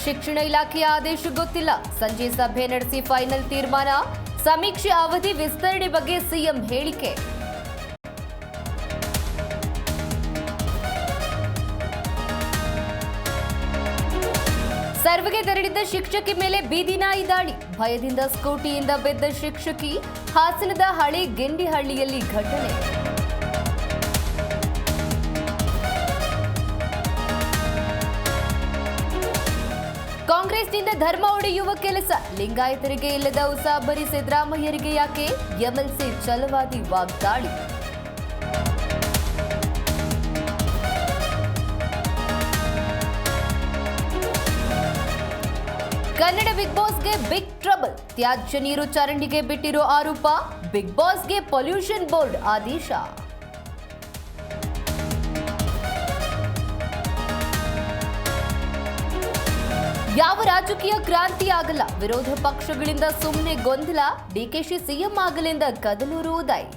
ಶಿಕ್ಷಣ ಇಲಾಖೆಯ ಆದೇಶ ಗೊತ್ತಿಲ್ಲ. ಸಂಜೆ ಸಭೆ ನಡೆಸಿ ಫೈನಲ್ ತೀರ್ಮಾನ. ಸಮೀಕ್ಷೆ ಅವಧಿ ವಿಸ್ತರಣೆ ಬಗ್ಗೆ ಸಿಎಂ ಹೇಳಿಕೆ. ಸರ್ವೆಗೆ ತೆರಳಿದ್ದ ಶಿಕ್ಷಕಿ ಮೇಲೆ ಬೀದಿ ನಾಯಿ ದಾಳಿ. ಭಯದಿಂದ ಸ್ಕೂಟಿಯಿಂದ ಬೆದ್ದ ಶಿಕ್ಷಕಿ. ಹಾಸನದ ಹಳೆ ಗೆಂಡಿಹಳ್ಳಿಯಲ್ಲಿ ಘಟನೆ. ಕಾಂಗ್ರೆಸ್ನಿಂದ ಧರ್ಮ ಒಡೆಯುವ ಕೆಲಸ. ಲಿಂಗಾಯತರಿಗೆ ಇಲ್ಲದ ಉಸಾಬರಿ ಸಿದ್ದರಾಮಯ್ಯರಿಗೆ ಯಾಕೆ? ಎಂಎಲ್ಸಿ ಛಲವಾದಿ ವಾಗ್ದಾಳಿ. ಕನ್ನಡ ಬಿಗ್ ಬಾಸ್ಗೆ ಬಿಗ್ ಟ್ರಬಲ್. ತ್ಯಾಜ್ಯ ನೀರು ಚರಂಡಿಗೆ ಬಿಟ್ಟಿರೋ ಆರೋಪ. ಬಿಗ್ ಬಾಸ್ಗೆ ಪೊಲ್ಯೂಷನ್ ಬೋರ್ಡ್ ಆದೇಶ. ಯಾವ ರಾಜಕೀಯ ಕ್ರಾಂತಿ ಆಗಲ್ಲ. ವಿರೋಧ ಪಕ್ಷಗಳಿಂದ ಸುಮ್ಮನೆ ಗೊಂದಲ. ಡಿಕೆಶಿ ಸಿಎಂ ಆಗಲೆಂದ ಕದಲೂರು ಉದಯ್.